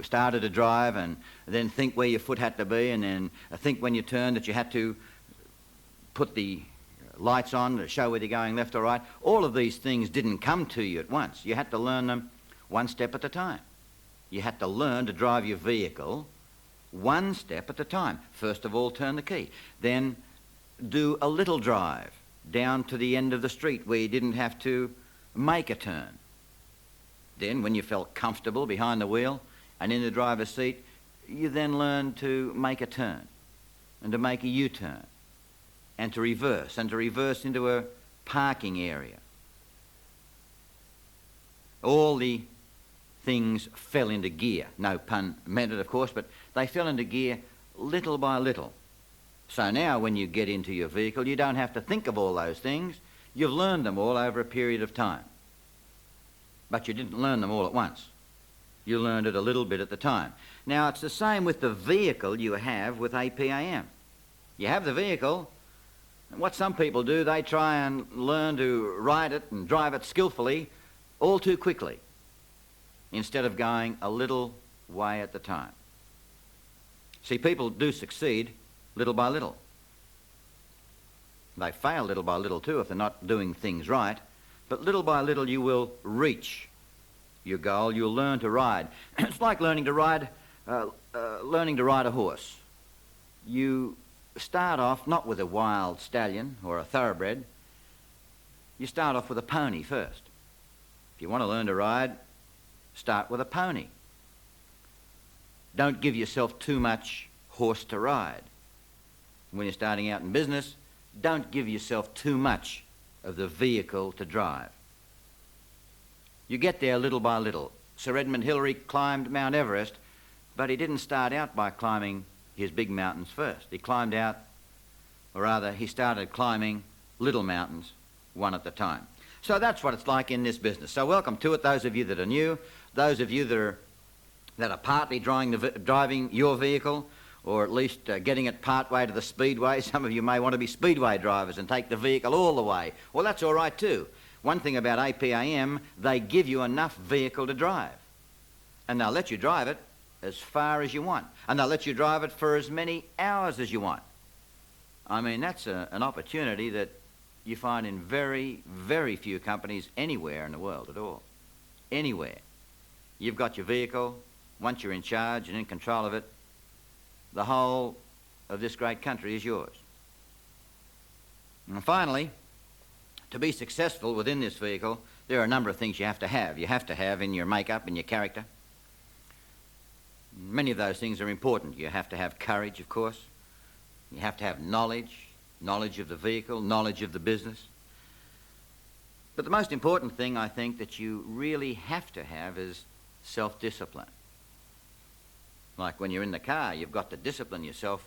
started to drive and then think where your foot had to be, and then think when you turned that you had to put the lights on to show whether you're going left or right. All of these things didn't come to you at once. You had to learn them one step at a time. You had to learn to drive your vehicle one step at a time. First of all, turn the key. Then do a little drive down to the end of the street where you didn't have to make a turn. Then, when you felt comfortable behind the wheel and in the driver's seat, you then learned to make a turn and to make a U-turn and to reverse into a parking area. All the things fell into gear. No pun meant, of course, but they fell into gear little by little. So now when you get into your vehicle, you don't have to think of all those things. You've learned them all over a period of time. But you didn't learn them all at once. You learned it a little bit at the time. Now, it's the same with the vehicle you have with APAM. You have the vehicle, and what some people do, they try and learn to ride it and drive it skillfully all too quickly, instead of going a little way at the time. See, people do succeed little by little. They fail little by little too if they're not doing things right. But little by little you will reach your goal. You'll learn to ride. It's like learning to ride a horse. You start off not with a wild stallion or a thoroughbred. You start off with a pony first. If you want to learn to ride, start with a pony. Don't give yourself too much horse to ride. When you're starting out in business, don't give yourself too much of the vehicle to drive. You get there little by little. Sir Edmund Hillary climbed Mount Everest, but he didn't start out by climbing his big mountains first. He climbed out, or rather, he started climbing little mountains one at a time. So that's what it's like in this business. So welcome to it, those of you that are new, those of you that are partly driving your vehicle, or at least getting it part way to the speedway. Some of you may want to be speedway drivers and take the vehicle all the way. Well, that's all right too. One thing about APAM, they give you enough vehicle to drive. And they'll let you drive it as far as you want. And they'll let you drive it for as many hours as you want. I mean, that's an opportunity that you find in very, very few companies anywhere in the world at all. Anywhere. You've got your vehicle. Once you're in charge and in control of it, the whole of this great country is yours. And finally, to be successful within this vehicle, there are a number of things you have to have. You have to have in your makeup, in your character. Many of those things are important. You have to have courage, of course. You have to have knowledge of the vehicle, knowledge of the business. But the most important thing, I think, that you really have to have is self-discipline. Like when you're in the car, you've got to discipline yourself,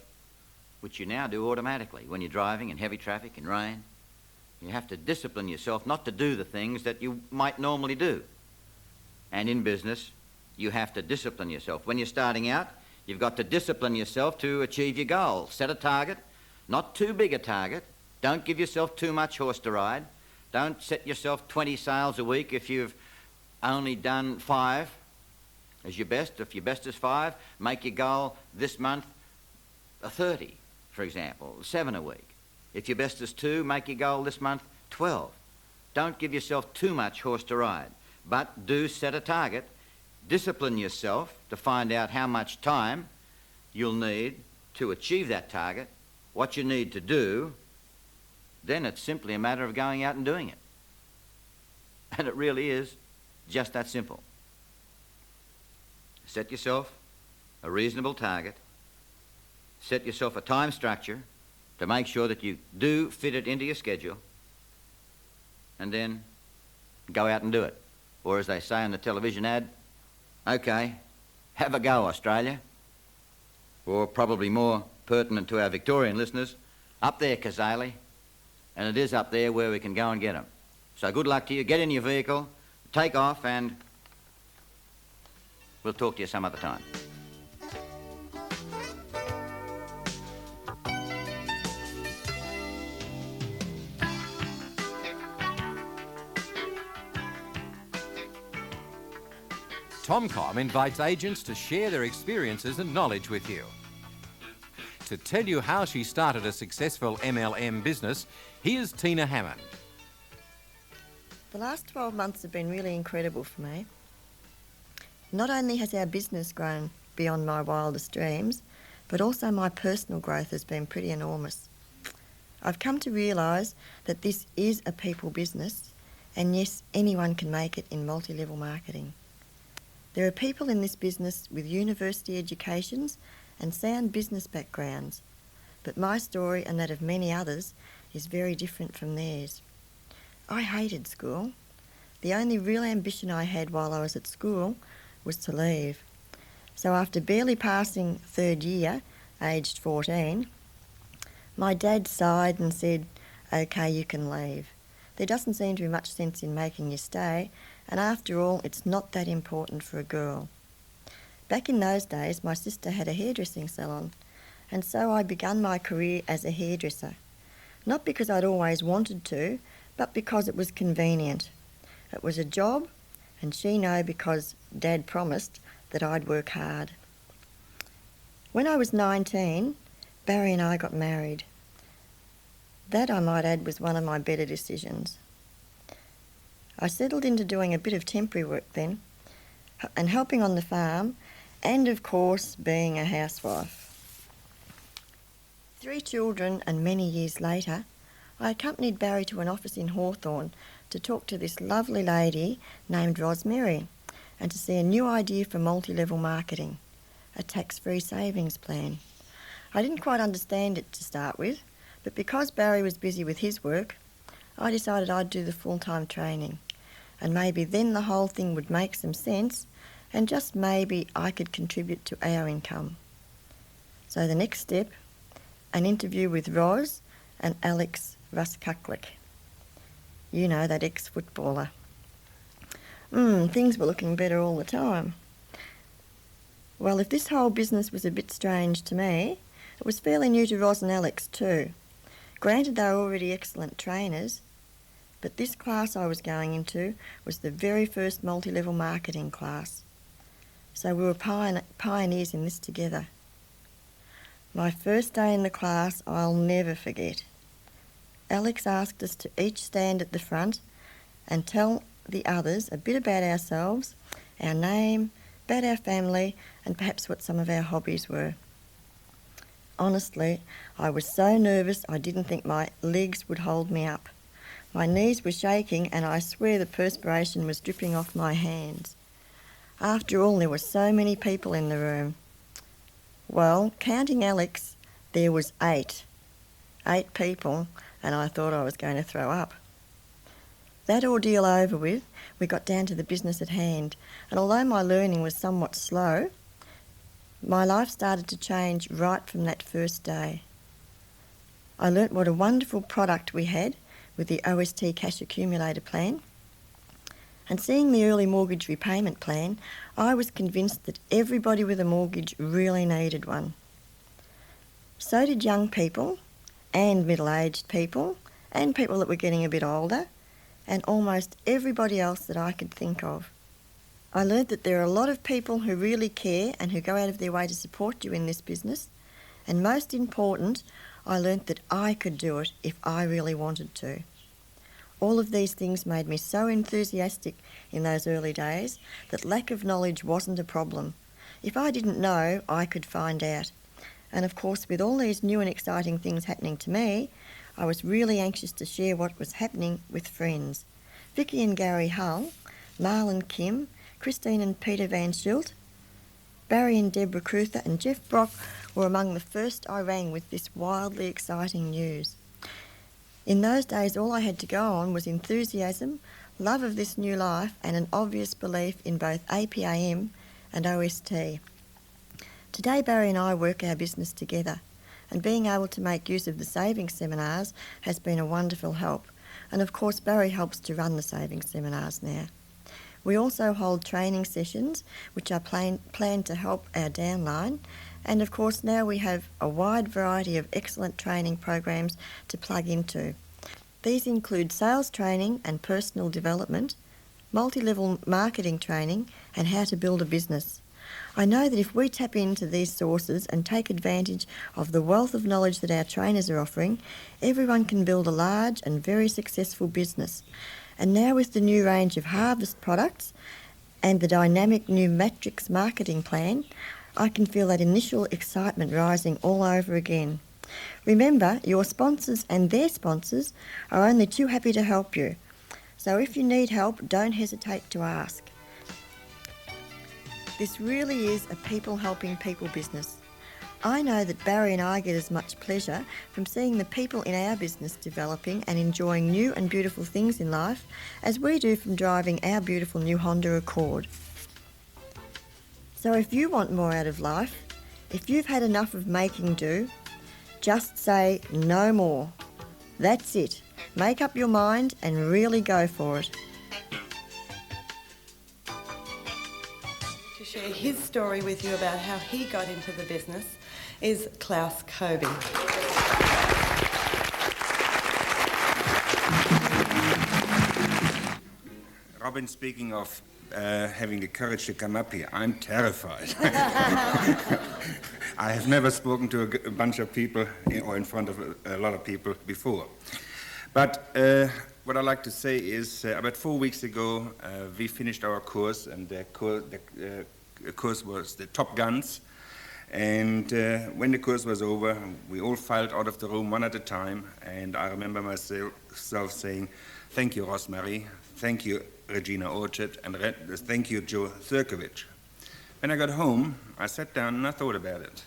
which you now do automatically. When you're driving in heavy traffic, in rain, you have to discipline yourself not to do the things that you might normally do. And in business, you have to discipline yourself. When you're starting out, you've got to discipline yourself to achieve your goal. Set a target, not too big a target. Don't give yourself too much horse to ride. Don't set yourself 20 sales a week if you've only done 5. As your best. If your best is 5, make your goal this month a 30, for example, 7 a week. If your best is 2, make your goal this month 12. Don't give yourself too much horse to ride, but do set a target. Discipline yourself to find out how much time you'll need to achieve that target, what you need to do. Then it's simply a matter of going out and doing it. And it really is just that simple. Set yourself a reasonable target. Set yourself a time structure to make sure that you do fit it into your schedule. And then go out and do it. Or as they say on the television ad, okay, have a go, Australia. Or probably more pertinent to our Victorian listeners, up there, Kazali. And it is up there where we can go and get them. So good luck to you. Get in your vehicle, take off, and we'll talk to you some other time. TomCom invites agents to share their experiences and knowledge with you. To tell you how she started a successful MLM business, here's Tina Hammond. The last 12 months have been really incredible for me. Not only has our business grown beyond my wildest dreams, but also my personal growth has been pretty enormous. I've come to realise that this is a people business, and yes, anyone can make it in multi-level marketing. There are people in this business with university educations and sound business backgrounds, but my story and that of many others is very different from theirs. I hated school. The only real ambition I had while I was at school was to leave. So after barely passing third year, aged 14, my dad sighed and said, "Okay, you can leave. There doesn't seem to be much sense in making you stay, and after all, it's not that important for a girl." Back in those days, my sister had a hairdressing salon, and so I began my career as a hairdresser. Not because I'd always wanted to, but because it was convenient. It was a job, and she knew because Dad promised that I'd work hard. When I was 19, Barry and I got married. That, I might add, was one of my better decisions. I settled into doing a bit of temporary work then, and helping on the farm, and of course being a housewife. 3 children and many years later, I accompanied Barry to an office in Hawthorne to talk to this lovely lady named Rosemary and to see a new idea for multi-level marketing, a tax-free savings plan. I didn't quite understand it to start with, but because Barry was busy with his work, I decided I'd do the full-time training, and maybe then the whole thing would make some sense, and just maybe I could contribute to our income. So the next step, an interview with Ros and Alex Ruskuklik. You know, that ex-footballer. Things were looking better all the time. Well, if this whole business was a bit strange to me, it was fairly new to Ros and Alex too. Granted, they were already excellent trainers, but this class I was going into was the very first multi-level marketing class. So we were pioneers in this together. My first day in the class I'll never forget. Alex asked us to each stand at the front and tell the others a bit about ourselves, our name, about our family, and perhaps what some of our hobbies were. Honestly, I was so nervous I didn't think my legs would hold me up. My knees were shaking and I swear the perspiration was dripping off my hands. After all, there were so many people in the room. Well, counting Alex, there was 8 people, and I thought I was going to throw up. That ordeal over with, we got down to the business at hand, and although my learning was somewhat slow, my life started to change right from that first day. I learnt what a wonderful product we had with the OST cash accumulator plan, and seeing the early mortgage repayment plan, I was convinced that everybody with a mortgage really needed one. So did young people, and middle-aged people, and people that were getting a bit older, and almost everybody else that I could think of. I learnt that there are a lot of people who really care and who go out of their way to support you in this business, and most important, I learnt that I could do it if I really wanted to. All of these things made me so enthusiastic in those early days that lack of knowledge wasn't a problem. If I didn't know, I could find out. And of course, with all these new and exciting things happening to me, I was really anxious to share what was happening with friends. Vicky and Gary Hull, Marl and Kim, Christine and Peter Van Schilt, Barry and Deborah Cruther and Jeff Brock were among the first I rang with this wildly exciting news. In those days, all I had to go on was enthusiasm, love of this new life, and an obvious belief in both APAM and OST. Today, Barry and I work our business together, and being able to make use of the savings seminars has been a wonderful help. And of course, Barry helps to run the savings seminars now. We also hold training sessions, which are planned to help our downline. And of course, now we have a wide variety of excellent training programs to plug into. These include sales training and personal development, multi-level marketing training, and how to build a business. I know that if we tap into these sources and take advantage of the wealth of knowledge that our trainers are offering, everyone can build a large and very successful business. And now with the new range of Harvest products and the dynamic new Matrix marketing plan, I can feel that initial excitement rising all over again. Remember, your sponsors and their sponsors are only too happy to help you. So if you need help, don't hesitate to ask. This really is a people helping people business. I know that Barry and I get as much pleasure from seeing the people in our business developing and enjoying new and beautiful things in life as we do from driving our beautiful new Honda Accord. So if you want more out of life, if you've had enough of making do, just say no more. That's it. Make up your mind and really go for it. To share his story with you about how he got into the business is Klaus Kobe. Robin, speaking of having the courage to come up here, I'm terrified. I have never spoken to a bunch of people or in front of a lot of people before. But what I'd like to say is about 4 weeks ago, we finished our course, and the course was the Top Guns. And when the course was over, we all filed out of the room one at a time, and I remember myself saying, "Thank you, Rosemary. Thank you, Regina Orchard, and thank you, Joe Thurkovich." When I got home, I sat down and I thought about it.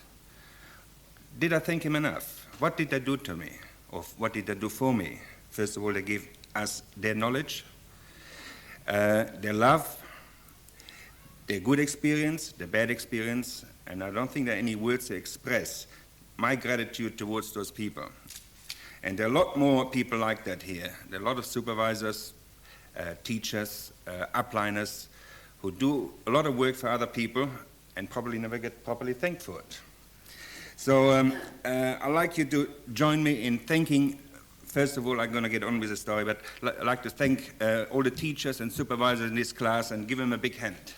Did I thank him enough? What did they do to me? Or what did they do for me? First of all, they gave us their knowledge, their love, their good experience, their bad experience, and I don't think there are any words to express my gratitude towards those people. And there are a lot more people like that here. There are a lot of supervisors, teachers, upliners who do a lot of work for other people and probably never get properly thanked for it. So I'd like you to join me in thanking. First of all, I'm going to get on with the story, but I'd like to thank all the teachers and supervisors in this class and give them a big hand.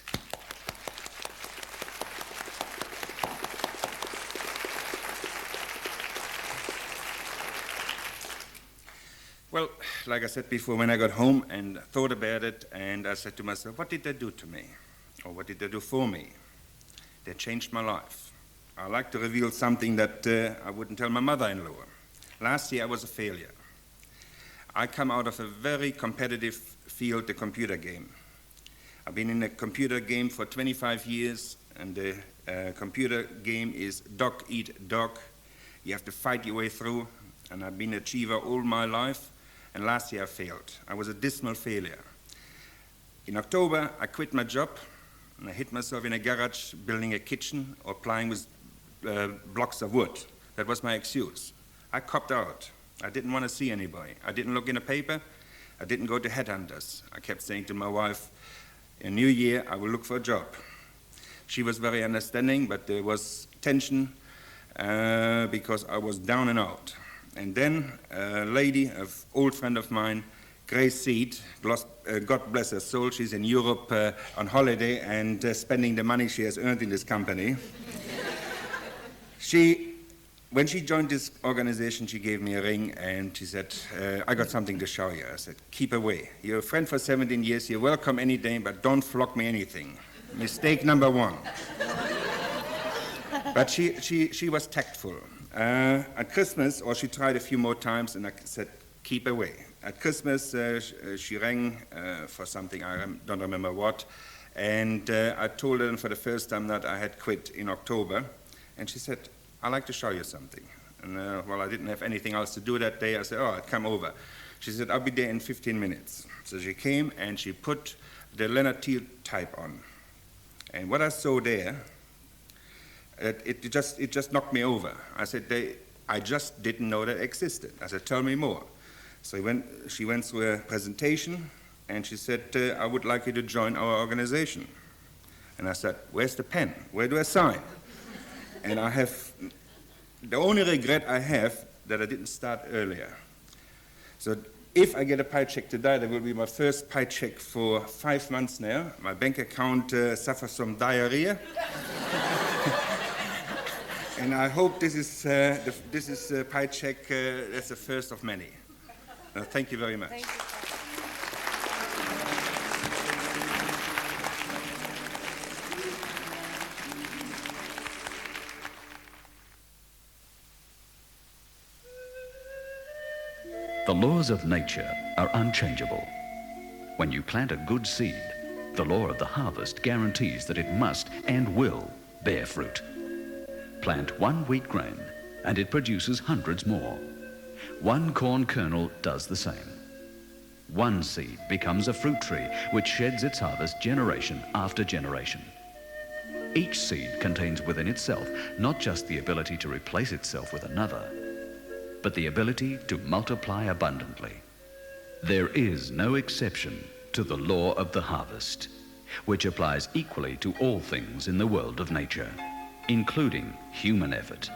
Well, like I said before, when I got home and thought about it, and I said to myself, what did they do to me? Or what did they do for me? They changed my life. I like to reveal something that I wouldn't tell my mother-in-law. Last year I was a failure. I come out of a very competitive field, the computer game. I've been in a computer game for 25 years, and the computer game is dog eat dog. You have to fight your way through, and I've been an achiever all my life, and last year I failed. I was a dismal failure. In October, I quit my job, and I hid myself in a garage building a kitchen or plying with blocks of wood. That was my excuse. I copped out. I didn't want to see anybody. I didn't look in a paper. I didn't go to headhunters. I kept saying to my wife, in New Year, I will look for a job. She was very understanding, but there was tension because I was down and out. And then a lady, an old friend of mine, Grace Seed, God bless her soul, she's in Europe on holiday and spending the money she has earned in this company. When she joined this organization, she gave me a ring and she said, I got something to show you. I said, keep away. You're a friend for 17 years, you're welcome any day, but don't flog me anything. Mistake number one. But she was tactful. At Christmas, or she tried a few more times, and I said, keep away. At Christmas, she rang for something, I don't remember what, and I told her for the first time that I had quit in October, and she said, I'd like to show you something. And well, I didn't have anything else to do that day. I said, I'd come over. She said, I'll be there in 15 minutes. So she came and she put the Leonard Teal type on. And what I saw there, it just knocked me over. I said, I just didn't know that existed. I said, tell me more. So she went through a presentation and she said, I would like you to join our organization. And I said, where's the pen? Where do I sign? And the only regret I have that I didn't start earlier. So if I get a paycheck today, that will be my first paycheck for 5 months now. My bank account suffers from diarrhea. And I hope this is a paycheck that's the first of many. Thank you very much. Thank you. The laws of nature are unchangeable. When you plant a good seed, the law of the harvest guarantees that it must and will bear fruit. Plant one wheat grain and it produces hundreds more. One corn kernel does the same. One seed becomes a fruit tree which sheds its harvest generation after generation. Each seed contains within itself not just the ability to replace itself with another, but the ability to multiply abundantly. There is no exception to the law of the harvest, which applies equally to all things in the world of nature, including human effort,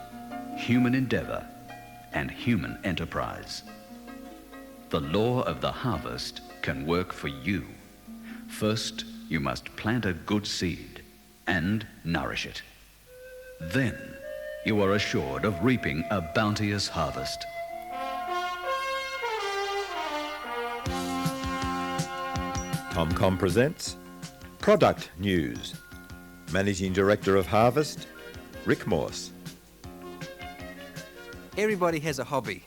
human endeavor, and human enterprise. The law of the harvest can work for you. First, you must plant a good seed and nourish it. Then, you are assured of reaping a bounteous harvest. TomCom presents Product News. Managing Director of Harvest, Rick Morse. Everybody has a hobby.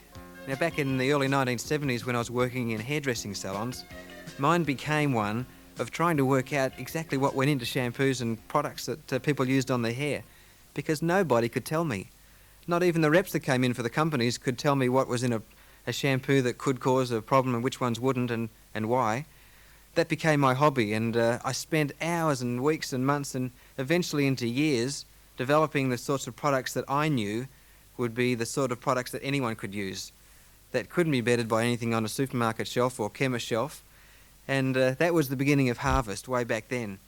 Now, back in the early 1970s when I was working in hairdressing salons, mine became one of trying to work out exactly what went into shampoos and products that people used on their hair, because nobody could tell me. Not even the reps that came in for the companies could tell me what was in a shampoo that could cause a problem and which ones wouldn't and why. That became my hobby, and I spent hours and weeks and months and eventually into years developing the sorts of products that I knew would be the sort of products that anyone could use, that couldn't be bettered by anything on a supermarket shelf or chemist shelf. And that was the beginning of Harvest way back then.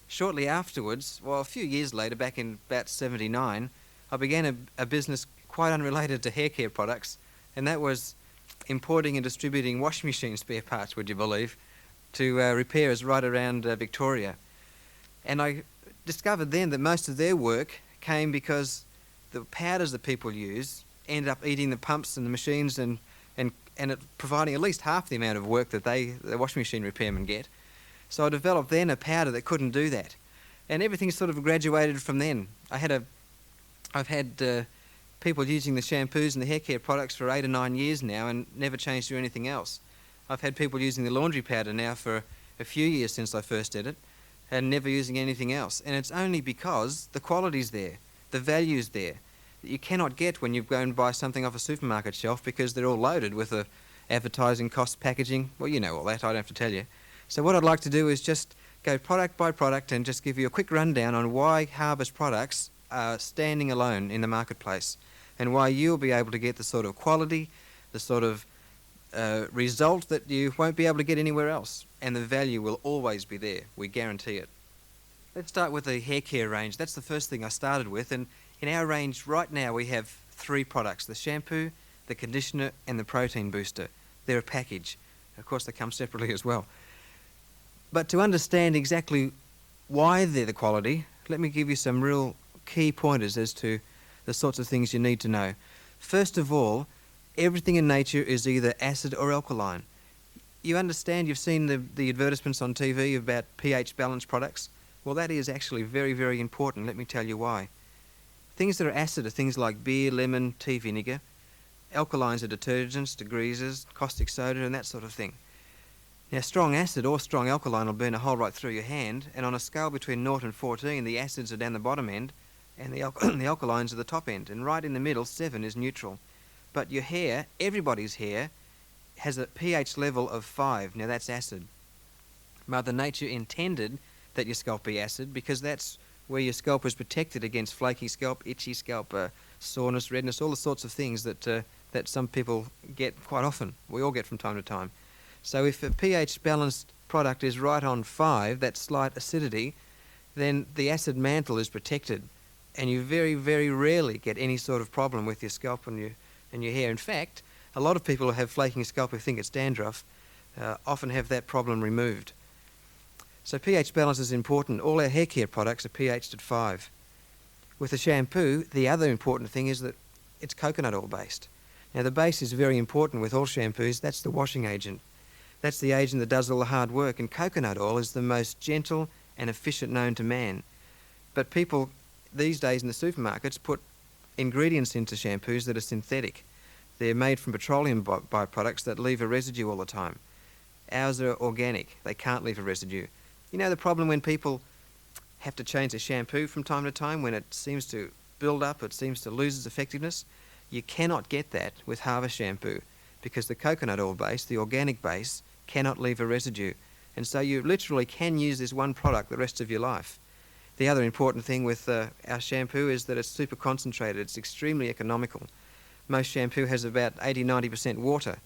Shortly afterwards, well, a few years later, back in about 79, I began a business quite unrelated to hair care products, and that was importing and distributing washing machine spare parts, would you believe, to repairers right around Victoria. And I discovered then that most of their work came because the powders that people use end up eating the pumps and the machines and it providing at least half the amount of work that the washing machine repairmen get. So I developed then a powder that couldn't do that. And everything sort of graduated from then. I've had people using the shampoos and the hair care products for 8 or 9 years now and never changed to anything else. I've had people using the laundry powder now for a few years since I first did it and never using anything else. And it's only because the quality's there, the value's there, that you cannot get when you go and buy something off a supermarket shelf because they're all loaded with advertising, cost, packaging. Well, you know all that, I don't have to tell you. So what I'd like to do is just go product by product and just give you a quick rundown on why Harvest products are standing alone in the marketplace and why you'll be able to get the sort of quality, the sort of result that you won't be able to get anywhere else. And the value will always be there. We guarantee it. Let's start with the hair care range. That's the first thing I started with. And in our range right now we have 3 products, the shampoo, the conditioner and the protein booster. They're a package. Of course they come separately as well. But to understand exactly why they're the quality, let me give you some real key pointers as to the sorts of things you need to know. First of all, everything in nature is either acid or alkaline. You understand, you've seen the advertisements on TV about pH balanced products. Well, that is actually very, very important. Let me tell you why. Things that are acid are things like beer, lemon, tea vinegar. Alkalines are detergents, degreasers, caustic soda and that sort of thing. Now, strong acid or strong alkaline will burn a hole right through your hand, and on a scale between 0 and 14, the acids are down the bottom end and the alkalines are the top end, and right in the middle, 7 is neutral. But your hair, everybody's hair, has a pH level of 5. Now that's acid. Mother Nature intended that your scalp be acid because that's where your scalp is protected against flaky scalp, itchy scalp, soreness, redness, all the sorts of things that some people get quite often. We all get from time to time. So if a pH balanced product is right on 5, that slight acidity, then the acid mantle is protected and you very, very rarely get any sort of problem with your scalp and your hair. In fact, a lot of people who have flaking scalp who think it's dandruff often have that problem removed. So pH balance is important. All our hair care products are pH'd at 5. With the shampoo, the other important thing is that it's coconut oil based. Now the base is very important with all shampoos. That's the washing agent. That's the agent that does all the hard work, and coconut oil is the most gentle and efficient known to man. But people these days in the supermarkets put ingredients into shampoos that are synthetic. They're made from petroleum byproducts that leave a residue all the time. Ours are organic. They can't leave a residue. You know the problem when people have to change their shampoo from time to time, when it seems to build up, it seems to lose its effectiveness? You cannot get that with Harvest shampoo because the coconut oil base, the organic base, cannot leave a residue. And so you literally can use this one product the rest of your life. The other important thing with our shampoo is that it's super concentrated. It's extremely economical. Most shampoo has about 80-90% water,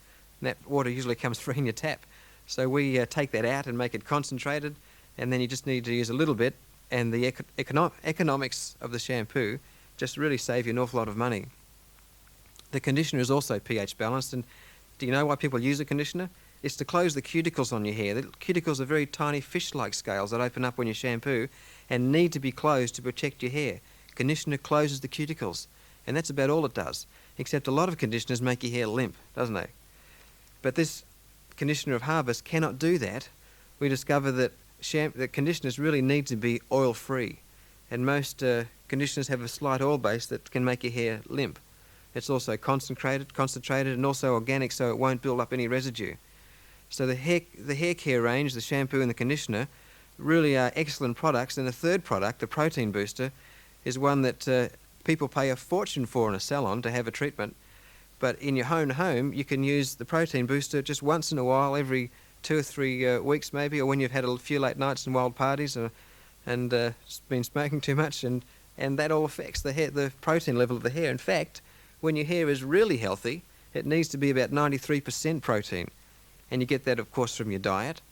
and that water usually comes free in your tap. So we take that out and make it concentrated, and then you just need to use a little bit, and the economics of the shampoo just really save you an awful lot of money. The conditioner is also pH balanced, and do you know why people use a conditioner? It's to close the cuticles on your hair. The cuticles are very tiny fish-like scales that open up when you shampoo and need to be closed to protect your hair. Conditioner closes the cuticles, and that's about all it does, except a lot of conditioners make your hair limp, doesn't they? But this conditioner of Harvest cannot do that. We discover that conditioners really need to be oil-free, and most conditioners have a slight oil base that can make your hair limp. It's also concentrated and also organic, so it won't build up any residue. So the hair care range, the shampoo and the conditioner, really are excellent products. And the third product, the protein booster, is one that people pay a fortune for in a salon to have a treatment. But in your own home, you can use the protein booster just once in a while, every 2 or 3 weeks maybe, or when you've had a few late nights and wild parties and been smoking too much, and that all affects the protein level of the hair. In fact, when your hair is really healthy, it needs to be about 93% protein. And you get that, of course, from your diet,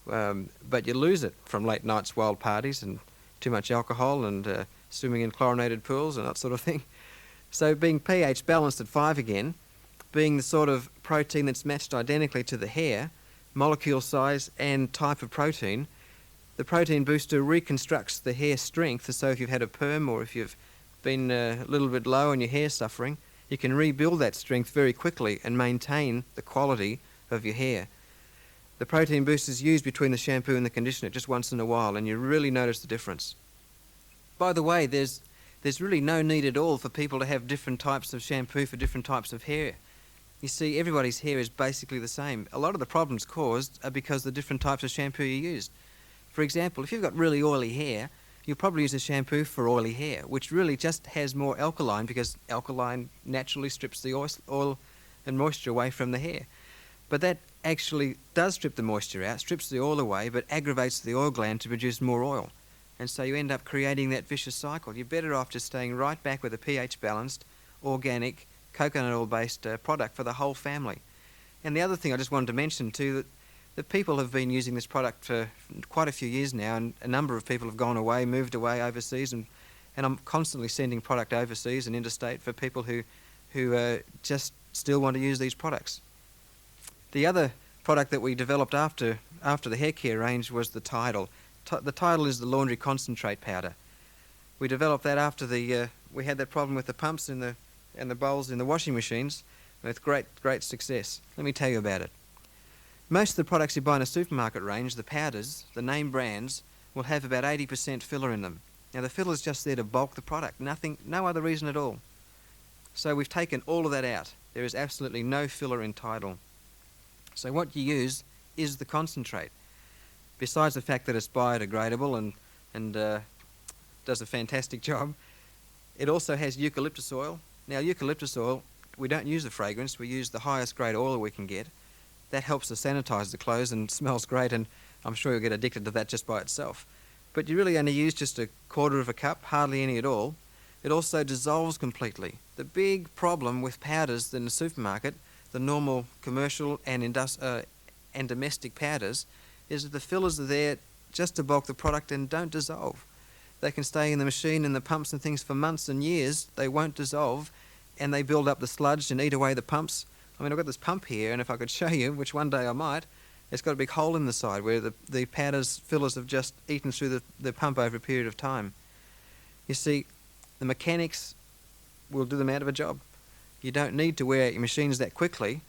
but you lose it from late nights, wild parties, and too much alcohol, and swimming in chlorinated pools and that sort of thing. So being pH balanced at 5 again, being the sort of protein that's matched identically to the hair, molecule size and type of protein, the protein booster reconstructs the hair strength. So if you've had a perm or if you've been a little bit low and your hair's suffering, you can rebuild that strength very quickly and maintain the quality of your hair. The protein booster is used between the shampoo and the conditioner just once in a while, and you really notice the difference. By the way, there's really no need at all for people to have different types of shampoo for different types of hair. You see, everybody's hair is basically the same. A lot of the problems caused are because of the different types of shampoo you used. For example, if you've got really oily hair, you'll probably use a shampoo for oily hair, which really just has more alkaline because alkaline naturally strips the oil and moisture away from the hair. But that actually does strip the moisture out, strips the oil away, but aggravates the oil gland to produce more oil. And so you end up creating that vicious cycle. You're better off just staying right back with a pH balanced, organic, coconut oil based product for the whole family. And the other thing I just wanted to mention too, that people have been using this product for quite a few years now, and a number of people have gone away, moved away overseas, and I'm constantly sending product overseas and interstate for people who just still want to use these products. The other product that we developed after the hair care range was the Tidal. The Tidal is the laundry concentrate powder. We developed that after we had that problem with the pumps and the bowls in the washing machines with great success. Let me tell you about it. Most of the products you buy in a supermarket range, the powders, the name brands, will have about 80% filler in them. Now the filler is just there to bulk the product, no other reason at all. So we've taken all of that out. There is absolutely no filler in Tidal. So what you use is the concentrate. Besides the fact that it's biodegradable and does a fantastic job, it also has eucalyptus oil. Now eucalyptus oil, we don't use the fragrance, we use the highest grade oil we can get. That helps to sanitize the clothes and smells great, and I'm sure you'll get addicted to that just by itself. But you really only use just a quarter of a cup, hardly any at all. It also dissolves completely. The big problem with powders in the supermarket, the normal commercial and domestic powders, is that the fillers are there just to bulk the product and don't dissolve. They can stay in the machine and the pumps and things for months and years. They won't dissolve, and they build up the sludge and eat away the pumps I mean, I've got this pump here, and if I could show you, which one day I might, it's got a big hole in the side where the powders, fillers have just eaten through the pump over a period of time. You see, the mechanics will do them out of a job. You don't need to wear out your machines that quickly,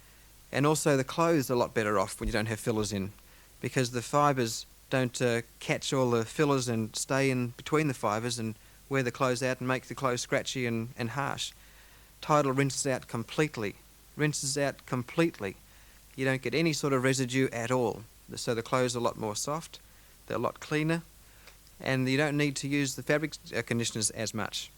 and also the clothes are a lot better off when you don't have fillers in, because the fibres don't catch all the fillers and stay in between the fibres and wear the clothes out and make the clothes scratchy and harsh. Tidal rinses out completely. You don't get any sort of residue at all. So the clothes are a lot more soft, they're a lot cleaner, and you don't need to use the fabric conditioners as much.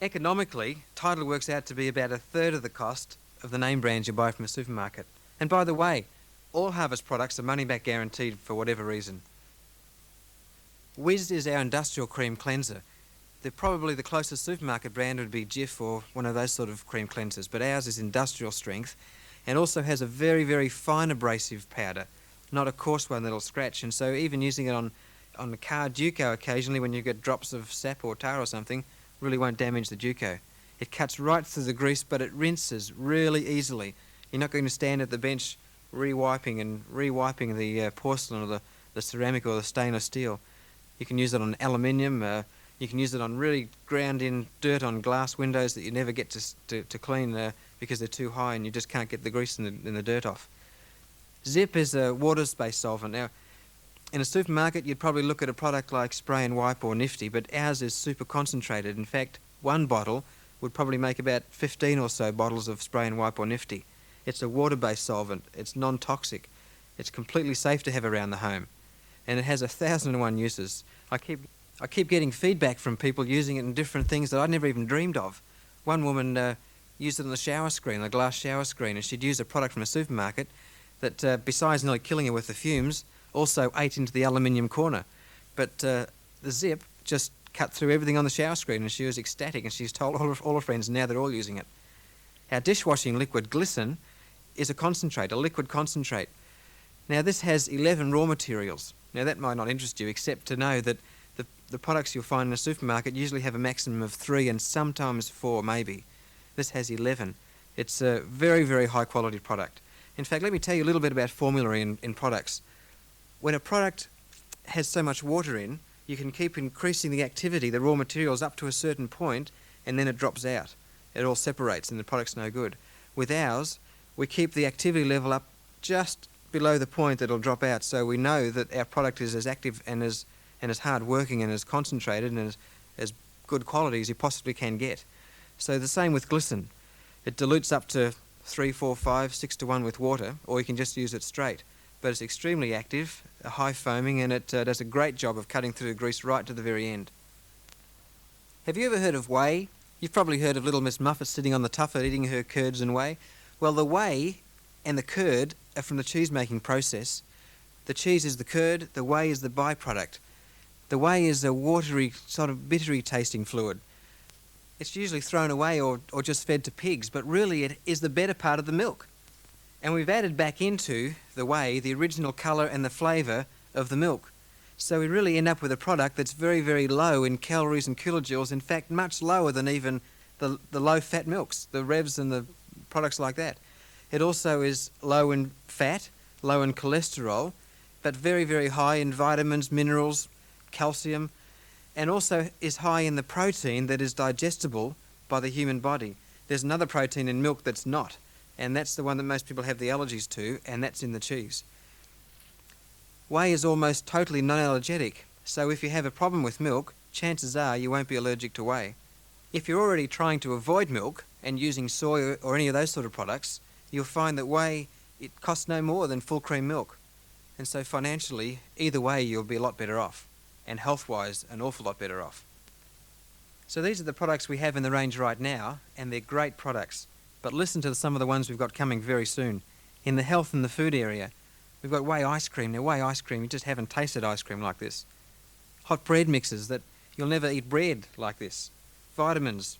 Economically, Tidal works out to be about a third of the cost of the name brands you buy from a supermarket. And by the way, all Harvest products are money back guaranteed for whatever reason. Whiz is our industrial cream cleanser. Probably the closest supermarket brand would be Jif or one of those sort of cream cleansers, but ours is industrial strength and also has a very, very fine abrasive powder, not a coarse one that'll scratch. And so even using it on the car Duco occasionally when you get drops of sap or tar or something really won't damage the Duco. It cuts right through the grease, but it rinses really easily. You're not going to stand at the bench re-wiping the porcelain or the ceramic or the stainless steel. You can use it on aluminium. You can use it on really ground-in dirt on glass windows that you never get to clean because they're too high and you just can't get the grease and the dirt off. Zip is a water-based solvent. Now, in a supermarket, you'd probably look at a product like Spray and Wipe or Nifty, but ours is super concentrated. In fact, one bottle would probably make about 15 or so bottles of Spray and Wipe or Nifty. It's a water-based solvent. It's non-toxic. It's completely safe to have around the home. And it has 1,001 uses. I keep getting feedback from people using it in different things that I'd never even dreamed of. One woman used it on the shower screen, the glass shower screen, and she'd used a product from a supermarket that, besides nearly killing her with the fumes, also ate into the aluminium corner. But the Zip just cut through everything on the shower screen, and she was ecstatic, and she's told all her friends, and now they're all using it. Our dishwashing liquid Glisten is a liquid concentrate. Now, this has 11 raw materials. Now, that might not interest you, except to know that the products you'll find in a supermarket usually have a maximum of 3 and sometimes 4, maybe. This has 11. It's a very, very high-quality product. In fact, let me tell you a little bit about formula in products. When a product has so much water in, you can keep increasing the activity, the raw materials, up to a certain point, and then it drops out. It all separates, and the product's no good. With ours, we keep the activity level up just below the point that it'll drop out, so we know that our product is as active and as hard working and as concentrated and as good quality as you possibly can get. So the same with Glisten. It dilutes up to 3, 4, 5, 6 to 1 with water, or you can just use it straight. But it's extremely active, high foaming, and it does a great job of cutting through the grease right to the very end. Have you ever heard of whey? You've probably heard of little Miss Muffet sitting on the tuffet eating her curds and whey. Well, the whey and the curd are from the cheese-making process. The cheese is the curd, the whey is the byproduct. The whey is a watery, sort of bittery tasting fluid. It's usually thrown away or just fed to pigs, but really it is the better part of the milk. And we've added back into the whey the original colour and the flavour of the milk. So we really end up with a product that's very, very low in calories and kilojoules, in fact much lower than even the low-fat milks, the Revs and the products like that. It also is low in fat, low in cholesterol, but very, very high in vitamins, minerals, calcium, and also is high in the protein that is digestible by the human body. There's another protein in milk that's not, and that's the one that most people have the allergies to, and that's in the cheese. Whey is almost totally non-allergenic, so if you have a problem with milk, chances are you won't be allergic to whey. If you're already trying to avoid milk and using soy or any of those sort of products, you'll find that whey, it costs no more than full cream milk. And so financially, either way, you'll be a lot better off, and health-wise, an awful lot better off. So these are the products we have in the range right now, and they're great products. But listen to some of the ones we've got coming very soon. In the health and the food area, we've got whey ice cream. Now, whey ice cream, you just haven't tasted ice cream like this. Hot bread mixes that you'll never eat bread like this. Vitamins,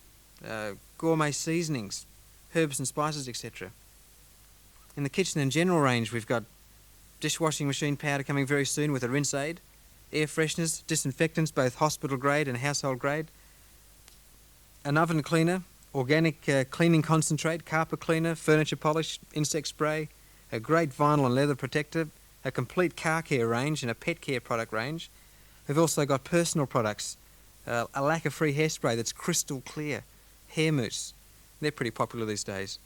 gourmet seasonings, herbs and spices, etc. In the kitchen and general range, we've got dishwashing machine powder coming very soon with a rinse aid, air fresheners, disinfectants, both hospital grade and household grade, an oven cleaner, organic cleaning concentrate, carpet cleaner, furniture polish, insect spray, a great vinyl and leather protector, a complete car care range and a pet care product range. We've also got personal products, a lacquer-free hairspray that's crystal clear, hair mousse. They're pretty popular these days.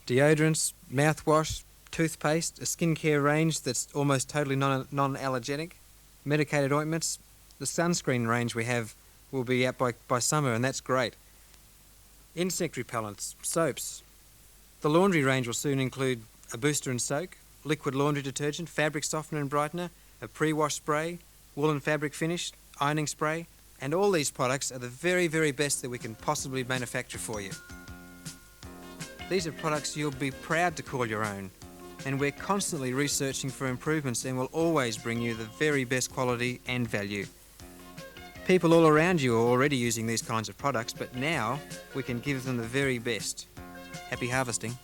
Deodorants, mouthwash, toothpaste, a skincare range that's almost totally non-allergenic, medicated ointments. The sunscreen range we have will be out by summer, and that's great. Insect repellents, soaps. The laundry range will soon include a booster and soak, liquid laundry detergent, fabric softener and brightener, a pre-wash spray, wool and fabric finish, ironing spray, and all these products are the very, very best that we can possibly manufacture for you. These are products you'll be proud to call your own, and we're constantly researching for improvements and will always bring you the very best quality and value. People all around you are already using these kinds of products, but now we can give them the very best. Happy harvesting.